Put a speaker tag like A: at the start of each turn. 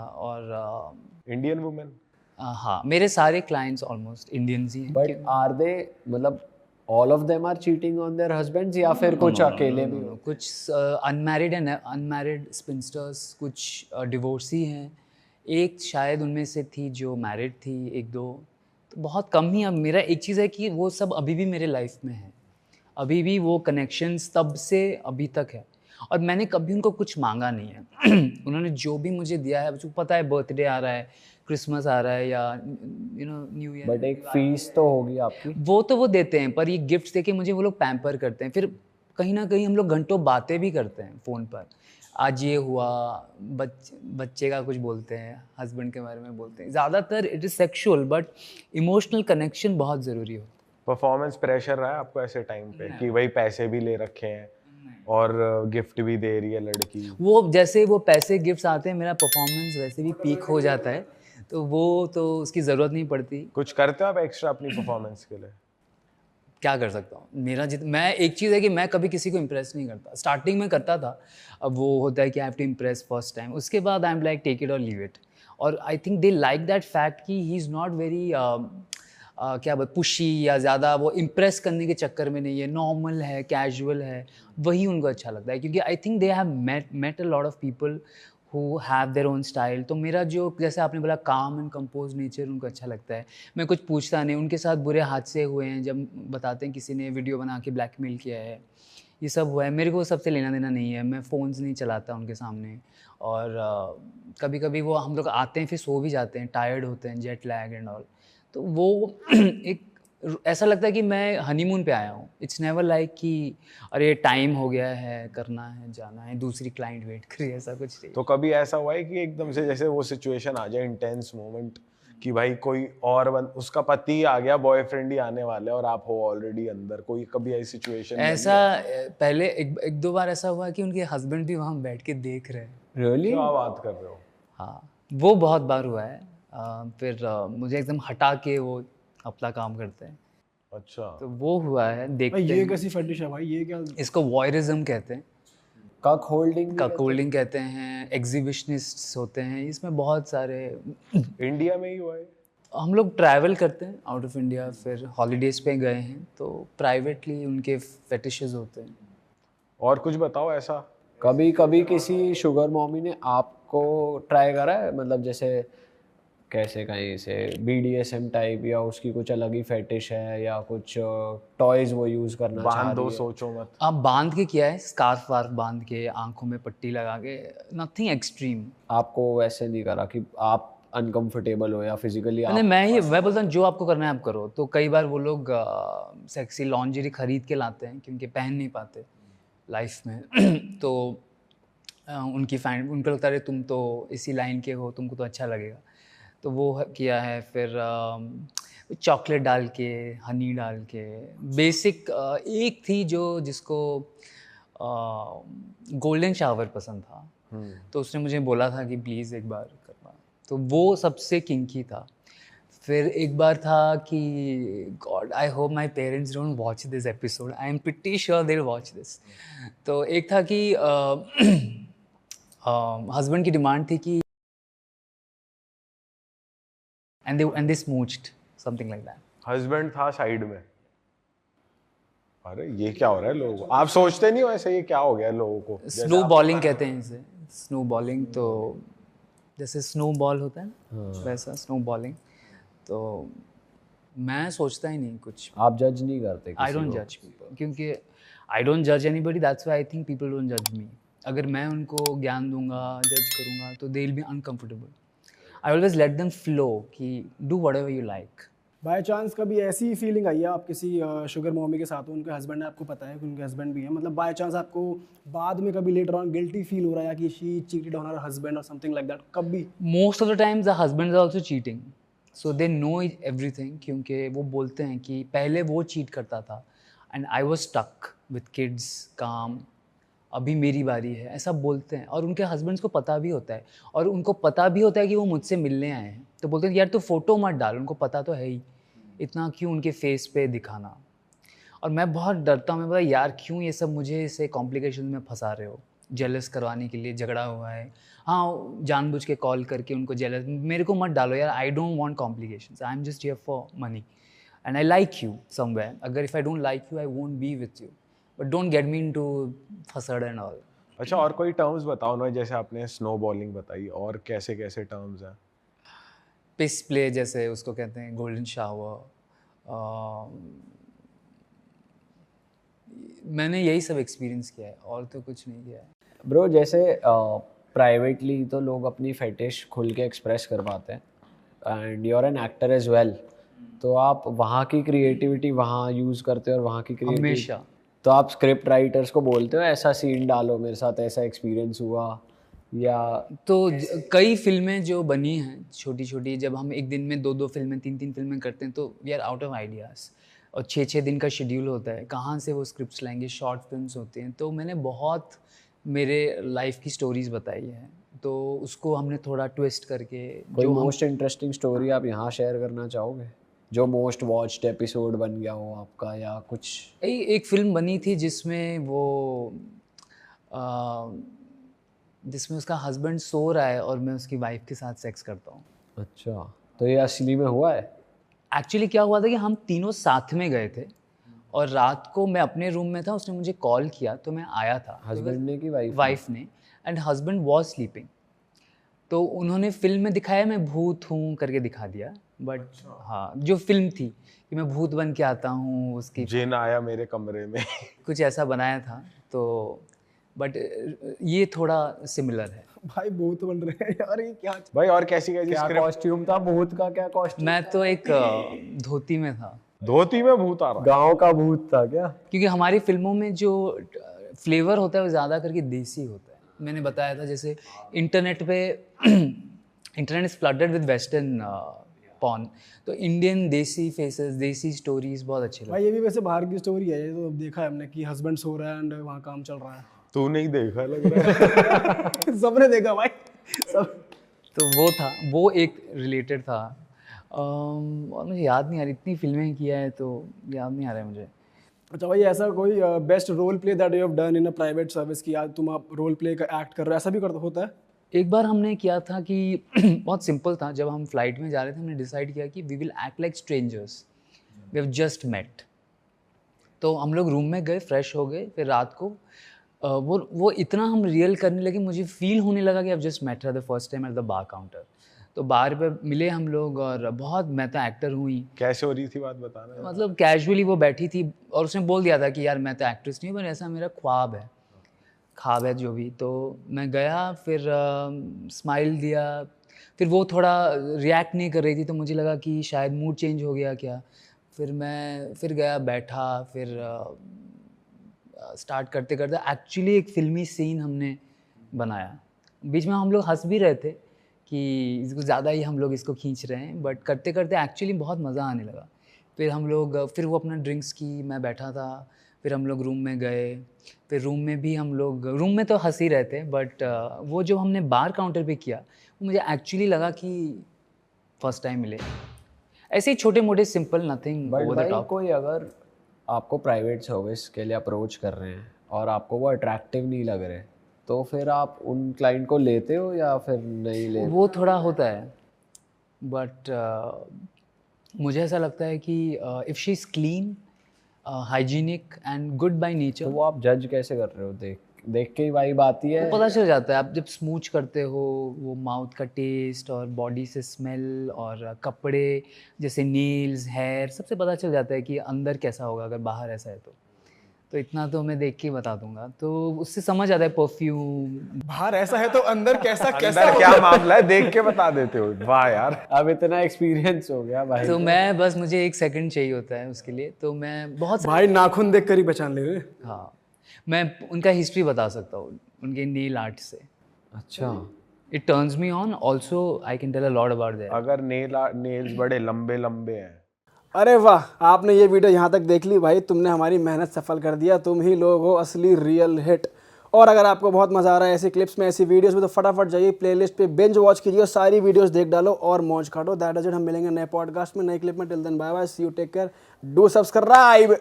A: और
B: Indian women?
A: हाँ, मेरे सारे क्लाइंट्स ऑलमोस्ट इंडियंस ही हैं।
C: बट आर दे, मतलब all of them are cheating on their husbands या फिर कुछ अकेले भी हो?
A: कुछ अनमैरिड एंड अनमैरिड स्पिंस्टर्स, कुछ डिवोर्सी हैं, एक शायद उनमें से थी जो मैरिड थी, एक दो, तो बहुत कम ही। अब मेरा एक चीज़ है कि वो सब अभी भी मेरे लाइफ में है, अभी भी वो कनेक्शंस तब से अभी तक है, और मैंने कभी उनको कुछ मांगा नहीं है। उन्होंने जो भी मुझे दिया है, मुझे पता है बर्थडे आ रहा है, क्रिसमस आ रहा है, या न्यू ईयर,
C: बट एक फीस तो होगी आपकी।
A: वो देते हैं, पर ये गिफ्ट देके मुझे वो लोग पैम्पर करते हैं। फिर कहीं ना कहीं हम लोग घंटों बातें भी करते हैं फ़ोन पर, आज ये हुआ, बच्चे का कुछ बोलते हैं, हस्बैंड के बारे में बोलते हैं। ज़्यादातर it is sexual, but emotional connection बहुत ज़रूरी होता है।
B: परफॉर्मेंस प्रेशर रहा है आपको ऐसे टाइम पे कि वही पैसे भी ले रखे हैं और गिफ्ट भी दे रही है लड़की?
A: वो जैसे वो पैसे गिफ्ट्स आते हैं, मेरा परफॉर्मेंस वैसे भी पीक हो जाता है, तो वो तो उसकी ज़रूरत नहीं पड़ती।
B: कुछ करते हो आप एक्स्ट्रा अपनी परफॉर्मेंस के लिए?
A: क्या कर सकता हूँ, मैं एक चीज़ है कि मैं कभी किसी को इम्प्रेस नहीं करता। स्टार्टिंग में करता था, अब वो होता है कि I have to impress first time, उसके बाद I am like take it और लीव इट। और I think they like that fact कि ही इज़ नॉट वेरी क्या बोल पुशी, या ज़्यादा वो इम्प्रेस करने के चक्कर में नहीं है, नॉर्मल है, कैजुअल है, वही उनको अच्छा लगता है। क्योंकि I think they have met a lot of people who have their own style. तो मेरा जो, जैसे आपने बोला, काम एंड कंपोज नेचर उनको अच्छा लगता है। मैं कुछ पूछता नहीं, उनके साथ बुरे हादसे हुए हैं जब बताते हैं किसी ने वीडियो बना के ब्लैकमेल किया है, ये सब हुआ है, मेरे को सबसे लेना देना नहीं है। मैं फ़ोन्स नहीं चलाता उनके सामने, और कभी कभी वो हम लोग आते हैं फिर सो भी जाते हैं, टायर्ड होते हैं, जेट लैग एंड ऑल। तो वो एक ऐसा लगता है कि मैं हनीमून पे आया हूँ। इट्स नेवर लाइक कि अरे टाइम हो गया है, करना है, जाना है, दूसरी क्लाइंट वेट कर रही है, ऐसा कुछ नहीं।
B: तो कभी ऐसा हुआ है कि एकदम से जैसे वो सिचुएशन आ जाए, इंटेंस मोमेंट, कि भाई कोई और उसका पति आ गया, बॉयफ्रेंड ही आने वाला है और आप हो ऑलरेडी अंदर, कोई कभी ऐसी सिचुएशन?
A: ऐसा पहले एक दो बार ऐसा हुआ कि उनके हस्बैंड भी वहाँ बैठ के देख रहे हैं।
C: रियली?
B: क्या बात कर रहे हो?
A: हाँ, वो बहुत बार हुआ है। फिर मुझे एकदम हटा के वो अपना काम करते हैं।
B: अच्छा।
A: तो वो हुआ है, देखते
D: ये
A: हैं।
D: कैसी फटिश है भाई, ये क्या?
A: इसको वॉयरिज्म कहते हैं,
C: कक होल्डिंग?
A: कक होल्डिंग कहते हैं, एग्जिबिशनिस्ट्स होते हैं, इसमें बहुत सारे।
B: इंडिया में ही हुआ है?
A: हम लोग ट्रैवल करते हैं आउट ऑफ इंडिया, फिर हॉलीडेज पे गए हैं, तो प्राइवेटली उनके फेटिशेस होते हैं।
B: और कुछ बताओ ऐसा।
C: कभी कभी किसी शुगर मॉमी ने आपको ट्राई करा है, मतलब जैसे कैसे कहीं से BDSM टाइप, या उसकी कुछ अलग ही फेटिश है, या कुछ टॉयज वो यूज करना चाह
B: बांध दो,
C: रही है?
B: सोचो मत।
A: आप बांध के किया है, स्कार्फ वार्फ बांध के, आंखों में पट्टी लगा के, नथिंग एक्सट्रीम।
C: आपको वैसे नहीं करा कि आप अनकंफर्टेबल हो या फिजिकली
A: नहीं, मैं बोलता हूँ जो आपको करना है आप करो। तो कई बार वो लोग सेक्सी लॉन्जरी खरीद के लाते हैं क्योंकि पहन नहीं पाते लाइफ में। तो उनको लगता है तुम तो इसी लाइन के हो, तुमको तो अच्छा लगेगा, तो वो किया है। फिर चॉकलेट डाल के, हनी डाल के, बेसिक। एक थी जिसको गोल्डन शावर पसंद था, तो उसने मुझे बोला था कि प्लीज़ एक बार करवा, तो वो सबसे किंकी था। फिर एक बार था कि God, I hope my parents don't watch this episode, I am pretty sure they will watch this. तो एक था कि हस्बैंड की डिमांड थी कि and they smooched, something like that.
B: Husband था साइड में? अरे ये क्या हो रहा है लोगों को? आप सोचते नहीं हो ऐसे ये क्या हो गया लोगों को?
A: स्नो बॉलिंग कहते हैं इसे, स्नो बॉलिंग। तो जैसे स्नो बॉल होता है ना, वैसा स्नो बॉलिंग। तो मैं सोचता ही नहीं कुछ।
C: आप जज नहीं करते
A: आई डोंट जज पीपल, क्योंकि आई डोंट जज anybody, that's why I think people don't जज मी। अगर मैं उनको ज्ञान दूंगा, जज करूंगा, तो they will be uncomfortable. I always let them flow कि do whatever you like.
D: By chance कभी ऐसी फीलिंग आई है आप किसी शुगर मॉमी के साथ हो, उनके हस्बैंड है, आपको पता है कि उनके हस्बैंड भी है, मतलब बाय चांस आपको बाद में कभी लेटर ऑन गिल्टी फील हो रहा है कि she cheated on her husband और समथिंग लाइक दैट, कभी?
A: Most of the times the husbands are also cheating, so they know everything. क्योंकि वो बोलते हैं कि पहले वो चीट करता था and I was stuck with kids, काम, अभी मेरी बारी है, ऐसा बोलते हैं। और उनके हस्बैंड्स को पता भी होता है, और उनको पता भी होता है कि वो मुझसे मिलने आए हैं, तो बोलते हैं यार तो फ़ोटो मत डाल, उनको पता तो है ही, इतना क्यों उनके फेस पे दिखाना। और मैं बहुत डरता हूँ, मैं बोला यार क्यों ये सब मुझे इसे कॉम्प्लिकेशन में फंसा रहे हो, जेलस करवाने के लिए झगड़ा हुआ है। हाँ, जानबूझ के कॉल करके उनको जेलस, मेरे को मत डालो यार, I don't want complications, I am just here for money and I like you somewhere. अगर if I don't like you I won't be with you, but don't get me into fuss and all.
B: अच्छा, और कोई terms बताओ ना, जैसे आपने snow bowling बताई, और कैसे कैसे टर्म्स हैं?
A: पिस प्ले जैसे उसको कहते हैं, गोल्डन शावर, मैंने यही सब एक्सपीरियंस किया है और तो कुछ नहीं किया है।
C: ब्रो जैसे प्राइवेटली तो लोग अपनी फेटिश खुल के एक्सप्रेस कर पाते हैं and you are an actor as well, तो आप वहाँ की क्रिएटिविटी वहाँ यूज़ करते हो और वहाँ की क्रिएटिविटी
A: हमेशा।
C: तो आप स्क्रिप्ट राइटर्स को बोलते हो ऐसा सीन डालो, मेरे साथ ऐसा एक्सपीरियंस हुआ, या
A: तो कई फिल्में जो बनी हैं छोटी छोटी, जब हम एक दिन में 2-2 फिल्में 3-3 फिल्में करते हैं तो we are out of ideas, और 6-6 दिन का शेड्यूल होता है, कहाँ से वो स्क्रिप्ट्स लाएंगे, शॉर्ट फिल्म्स होती हैं। तो मैंने बहुत मेरे लाइफ की स्टोरीज़ बताई हैं, तो उसको हमने थोड़ा ट्विस्ट करके
C: कोई मोस्ट इंटरेस्टिंग स्टोरी आप यहाँ शेयर करना चाहोगे जो मोस्ट वॉच्ड एपिसोड बन गया हो आपका, या कुछ?
A: एक फिल्म बनी थी जिसमें वो जिसमें उसका हस्बैंड सो रहा है और मैं उसकी वाइफ के साथ सेक्स करता हूँ।
C: अच्छा, तो ये असली में हुआ है?
A: एक्चुअली क्या हुआ था कि हम तीनों साथ में गए थे और रात को मैं अपने रूम में था, उसने मुझे कॉल किया तो मैं आया था,
C: हस्बैंड ने कि
A: वाइफ ने, एंड हस्बैंड वॉज स्लीपिंग। तो उन्होंने फिल्म में दिखाया मैं भूत हूँ करके दिखा दिया, बट हाँ जो फिल्म थी कि मैं भूत बन के आता हूँ, उसकी
B: जिन आया मेरे कमरे में।
A: कुछ ऐसा बनाया था। तो बट ये थोड़ा सिमिलर है।
D: भाई बहुत बन रहे हैं यार, ये क्या?
B: भाई और कैसी कैसी
C: क्या
B: स्क्रिप्ट?
C: कॉस्ट्यूम था भूत का? क्या कॉस्ट्यूम?
A: मैं तो एक धोती में था,
B: धोती में भूत आ रहा है?
C: गांव का भूत था क्या?
A: क्योंकि हमारी फिल्मों में जो फ्लेवर होता है वो ज़्यादा करके देसी होता है। मैंने बताया था जैसे इंटरनेट पे internet is flooded with western porn, तो इंडियन देसी फेसेस, देसी स्टोरीज बहुत अच्छी लगती
D: भाई ये भी वैसे बाहर की स्टोरी है, ये तो देखा है हमने कि हस्बैंड सो रहा है एंड वहाँ काम चल रहा है।
B: तू नहीं देखा लग रहा है।
D: सबने देखा भाई, सब।
A: तो वो था, वो एक रिलेटेड था। और मुझे याद नहीं आ रही, इतनी फिल्में किया है तो याद नहीं आ रहा है मुझे।
D: अच्छा भाई, ऐसा कोई best role play that you have done in a private service की, आज तुम आप रोल प्ले का एक्ट कर रहे हो, ऐसा भी कर होता है?
A: एक बार हमने किया था कि बहुत सिंपल था, जब हम फ्लाइट में जा रहे थे हमने डिसाइड किया कि we will act like strangers, we have just met. तो हम लोग रूम में गए, फ्रेश हो गए, फिर रात को वो इतना हम रियल करने लगे, मुझे फील होने लगा कि I just met her the first time at the bar counter. तो बार पे मिले हम लोग और बहुत, मैं तो एक्टर हूँ ही,
B: कैसे हो रही थी बात बताना।
A: मतलब कैजुअली वो बैठी थी और उसने बोल दिया था कि यार मैं तो एक्ट्रेस नहीं हूँ, पर ऐसा मेरा ख्वाब है जो भी। तो मैं गया, फिर स्माइल दिया, फिर वो थोड़ा रिएक्ट नहीं कर रही थी तो मुझे लगा कि शायद मूड चेंज हो गया क्या। फिर मैं फिर गया, बैठा, फिर स्टार्ट करते करते एक्चुअली एक फ़िल्मी सीन हमने बनाया। बीच में हम लोग हंस भी रहे थे कि इसको ज़्यादा ही हम लोग इसको खींच रहे हैं, बट करते करते एक्चुअली बहुत मज़ा आने लगा। फिर हम लोग, फिर वो अपना ड्रिंक्स की, मैं बैठा था, फिर हम लोग रूम में गए, फिर रूम में भी हम लोग, रूम में तो हंस ही रहे थे, बट वो जो हमने बार काउंटर पे किया वो मुझे एक्चुअली लगा कि फर्स्ट टाइम मिले। ऐसे ही छोटे मोटे simple, nothing over the top.
C: कोई अगर आपको प्राइवेट सर्विस के लिए अप्रोच कर रहे हैं और आपको वो अट्रैक्टिव नहीं लग रहे, तो फिर आप उन क्लाइंट को लेते हो या फिर नहीं लेते?
A: वो थोड़ा होता है, बट मुझे ऐसा लगता है कि if she is clean, hygienic and good by nature,
C: तो वो आप जज कैसे कर रहे हो? देख के ही वाइब आती है?
A: पता चल जाता है। आप जब स्मूच करते हो, वो माउथ का टेस्ट और बॉडी से स्मेल और कपड़े जैसे नेल्स, हेयर, सबसे पता चल जाता है कि अंदर कैसा होगा अगर बाहर ऐसा है तो इतना तो मैं देख के ही बता दूंगा, तो उससे समझ आता है। परफ्यूम
D: बाहर ऐसा है तो अंदर कैसा
B: अंदर क्या मामला है देख के बता देते हो। वाह यार,
C: अब इतना एक्सपीरियंस हो गया भाई।
A: तो मैं बस, मुझे 1 सेकंड चाहिए होता है उसके लिए, तो मैं बहुत
D: भाई नाखून देख कर ही पहचान ले रहे।
A: हाँ, मैं उनका हिस्ट्री बता सकता हूँ उनके नेल आर्ट से।
C: अच्छा,
A: it turns me on, also I can tell a lot about that.
B: अगर नेल्स बड़े लंबे लंबे हैं।
D: अरे वाह, आपने ये वीडियो यहाँ तक देख ली भाई, तुमने हमारी मेहनत सफल कर दिया, तुम ही लोग हो असली रियल हिट। और अगर आपको बहुत मज़ा आ रहा है ऐसी क्लिप्स में, ऐसी वीडियोस में, तो फटाफट जाइए प्लेलिस्ट पे, बिंज वॉच कीजिए, सारी वीडियोस देख डालो और मौज काटो। That is it. हम मिलेंगे नए पॉडकास्ट में, नए क्लिप में। Till then bye bye, see you, take care, do subscribe.